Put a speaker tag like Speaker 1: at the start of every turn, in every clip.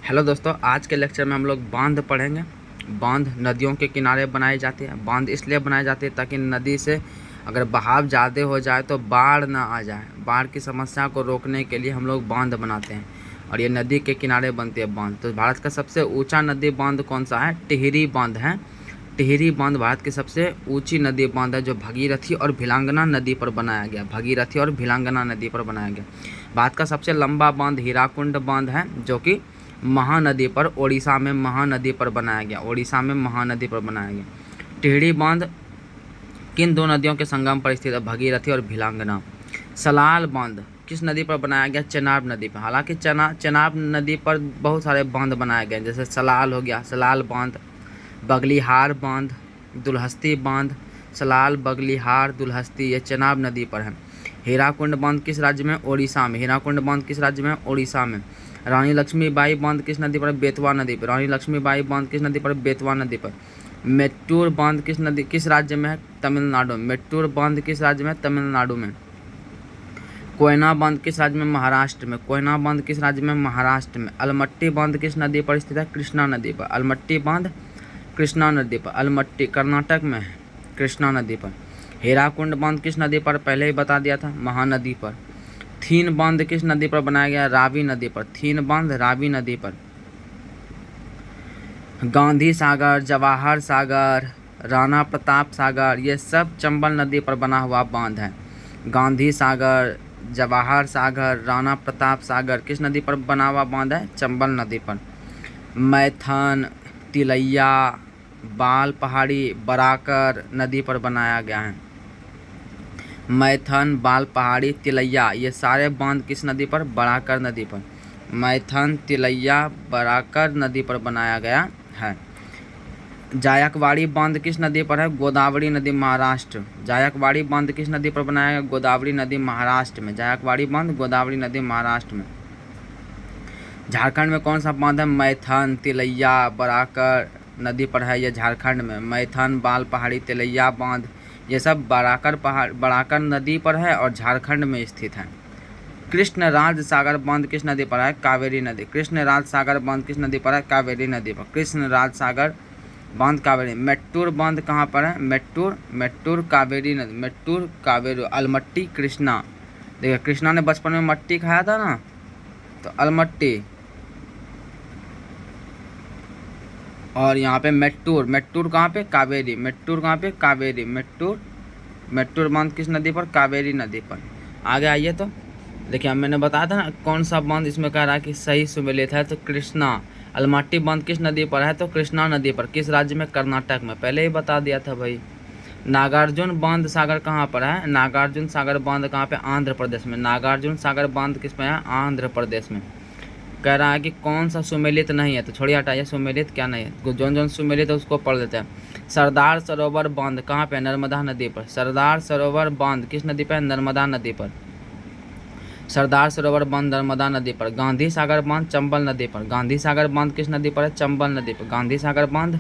Speaker 1: Hello दोस्तों, आज के लेक्चर में हम लोग बांध पढ़ेंगे। बांध नदियों के किनारे बनाए जाते हैं। बांध इसलिए बनाए जाते हैं ताकि नदी से अगर बहाव ज़्यादा हो जाए तो बाढ़ ना आ जाए। बाढ़ की समस्या को रोकने के लिए हम लोग बांध बनाते हैं और ये नदी के किनारे बनती है बांध। तो भारत का सबसे ऊंचा नदी बांध कौन सा है? टिहरी बांध है। टिहरी बांध भारत की सबसे ऊंची नदी बांध है जो भगीरथी और भिलांगना नदी पर बनाया गया। भगीरथी और भिलांगना नदी पर बनाया गया। भारत का सबसे लंबा बांध हीराकुंड बांध है जो कि महानदी पर ओडिशा में महानदी पर बनाया गया। ओडिशा में महानदी पर बनाया गया। टिहरी बांध किन दो नदियों के संगम पर स्थित है? भगीरथी और भिलांगना। सलाल बांध किस नदी पर बनाया गया? चेनाब नदी पर। हालांकि चेनाब नदी पर बहुत सारे बांध बनाए गए, जैसे सलाल हो गया, सलाल बांध, बगलिहार बांध, दुलहस्ती बांध। सलाल, बगलिहार, दुलहस्ती ये चेनाब नदी पर है। हीराकुंड बांध किस राज्य में? ओडिशा में। हीराकुंड बांध किस राज्य में? ओडिशा में। रानी लक्ष्मीबाई बांध किस नदी पर? बेतवा नदी पर। रानी लक्ष्मीबाई बांध किस नदी पर? बेतवा नदी पर। मेट्टूर बांध किस राज्य में है? तमिलनाडु में। मेट्टूर बांध किस राज्य में? तमिलनाडु में। कोयना बांध किस राज्य में? महाराष्ट्र में। कोयना बांध किस राज्य में? महाराष्ट्र में। अलमट्टी बांध किस नदी पर स्थित है? कृष्णा नदी पर। अलमट्टी बांध कृष्णा नदी पर। अलमट्टी कर्नाटक में है, कृष्णा नदी पर। हीराकुंड बांध किस नदी पर? पहले ही बता दिया था, महानदी पर। थीन बांध किस नदी पर बनाया गया? रावी नदी पर। थीन बांध रावी नदी पर। गांधी सागर, जवाहर सागर, राणा प्रताप सागर ये सब चंबल नदी पर बना हुआ बांध है। गांधी सागर, जवाहर सागर, राणा प्रताप सागर किस नदी पर बना हुआ बांध है? चंबल नदी पर। मैथन, तिलैया, बाल पहाड़ी, बराकर नदी पर बनाया गया है। मैथन, बाल पहाड़ी, तिलैया ये सारे बांध किस नदी पर? बराकर नदी पर। मैथन, तिलैया, बराकर नदी पर बनाया गया है। जायकवाड़ी बांध किस नदी पर है? गोदावरी नदी, महाराष्ट्र। जायकवाड़ी बांध किस नदी पर बनाया गया? गोदावरी नदी, महाराष्ट्र में। जायकवाड़ी बांध गोदावरी नदी, महाराष्ट्र में। झारखंड में कौन सा बांध है? मैथन, तिलैया, बराकर नदी पर है ये झारखंड में। मैथन, बाल पहाड़ी, तिलैया बांध ये सब बराकर नदी पर है और झारखंड में स्थित है। कृष्णराज सागर बांध किस नदी पर है? कावेरी नदी। कृष्णराज सागर बांध किस नदी पर है? कावेरी नदी पर। कृष्णराज सागर बांध कावेरी। मेट्टूर बांध कहाँ पर है? मेट्टूर कावेरी नदी। मेट्टूर कावेरी। अलमट्टी कृष्णा। देखिए, कृष्णा ने बचपन में मट्टी खाया था ना, तो अलमट्टी। और यहाँ पे मेट्टूर कहाँ पे? कावेरी। मेट्टूर कहाँ पे? कावेरी। मेट्टूर बांध किस नदी पर? कावेरी नदी पर। आगे आइए तो देखिए, मैंने बताया था ना कौन सा बांध इसमें कह रहा है कि सही सुमेलित है, तो कृष्णा। अलमट्टी बांध किस नदी पर है? तो कृष्णा नदी पर। किस राज्य में? कर्नाटक में। पहले ही बता दिया था भाई। नागार्जुन बांध सागर कहाँ पर है? नागार्जुन सागर बांध कहाँ पे? आंध्र प्रदेश में। नागार्जुन सागर बांध किस में है? आंध्र प्रदेश में। कह रहा है कि कौन सा सुमेलित नहीं है, तो छोड़िए हटाइए, सुमेलित क्या नहीं है, जौन सुमेलित है उसको पढ़ लेते हैं। सरदार सरोवर बांध कहाँ पे? नर्मदा नदी पर। सरदार सरोवर बांध किस नदी पर? नर्मदा नदी पर। सरदार सरोवर बांध नर्मदा नदी पर। गांधी सागर बांध चंबल नदी पर। गांधी सागर बांध किस नदी पर है? चंबल नदी पर। गांधी सागर बांध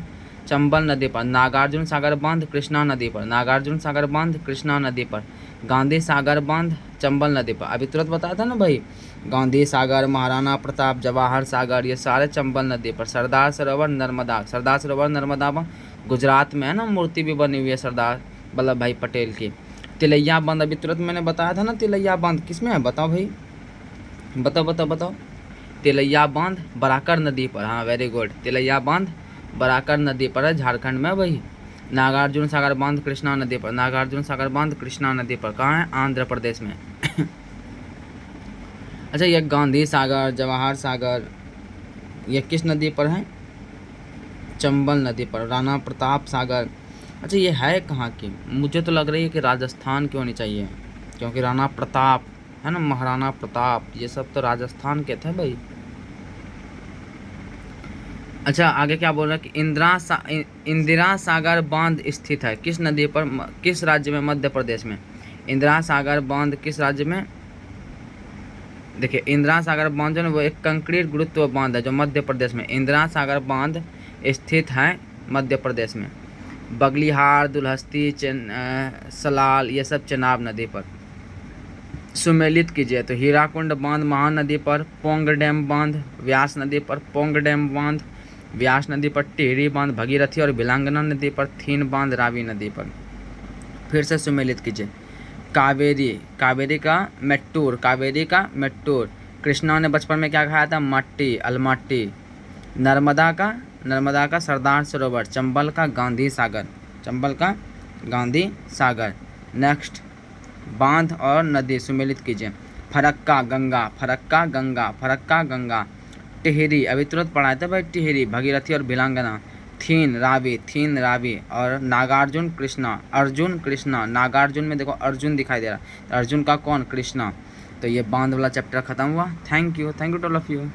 Speaker 1: चंबल नदी पर। नागार्जुन सागर बांध कृष्णा नदी पर। नागार्जुन सागर बांध कृष्णा नदी पर। गांधी सागर बांध चंबल नदी पर। अभी तुरंत बताया था ना भाई, गांधी सागर, महाराणा प्रताप, जवाहर सागर ये सारे चंबल नदी पर। सरदार सरोवर नर्मदा। सरदार सरोवर नर्मदा गुजरात में है ना, मूर्ति भी बनी हुई है सरदार वल्लभ भाई पटेल की। तिलैया बांध अभी तुरंत मैंने बताया था ना, तिलैया बांध किस में है? बताओ भाई, बताओ। तिलैया बांध बराकर नदी पर। हाँ, वेरी गुड। तिलैया बांध बराकर नदी पर है, झारखंड में भाई। नागार्जुन सागर बांध कृष्णा नदी पर। नागार्जुन सागर बांध कृष्णा नदी पर कहाँ है? आंध्र प्रदेश में। अच्छा, ये गांधी सागर, जवाहर सागर ये किस नदी पर है? चंबल नदी पर। राणा प्रताप सागर, अच्छा ये है कहाँ की? मुझे तो लग रही है कि राजस्थान की होनी चाहिए, क्योंकि राणा प्रताप है ना, महाराणा प्रताप ये सब तो राजस्थान के थे भाई। अच्छा, आगे क्या बोल रहा है कि इंदिरा सागर बांध स्थित है किस नदी पर? किस राज्य में? मध्य प्रदेश में। इंदिरा सागर बांध किस राज्य में? देखिए, इंदिरा सागर बांध जो है वो एक कंक्रीट गुरुत्व बांध है जो मध्य प्रदेश में। इंदिरा सागर बांध स्थित है मध्य प्रदेश में। बगलिहार, दुलहस्ती, सलाल ये सब चेनाब नदी पर। सुमेलित कीजिए। तो हीराकुंड बांध महानदी पर, पोंग डैम बांध व्यास नदी पर, पोंग डैम बांध व्यास नदी पर, टिहरी बांध भगीरथी और भिलांगना नदी पर, थीन बांध रावी नदी पर। फिर से सुमेलित कीजिए। कावेरी, कावेरी का मेट्टूर, कावेरी का मेट्टूर। कृष्णा ने बचपन में क्या खाया था? मट्टी, अलमाटी। नर्मदा का सरदार सरोवर। चंबल का गांधी सागर, चंबल का गांधी सागर। नेक्स्ट, बांध और नदी सुमेलित कीजिए। फरक्का गंगा, फरक्का गंगा, फरक्का गंगा। टिहरी, अभी तुरंत पढ़ाए थे भाई, टिहरी भगीरथी और भिलांगना। थीन रावी, थीन रावी। और नागार्जुन कृष्णा, अर्जुन कृष्णा। नागार्जुन में देखो अर्जुन दिखाई दे रहा है, अर्जुन का कौन? कृष्णा। तो ये बांध वाला चैप्टर खत्म हुआ। Thank you to all of you.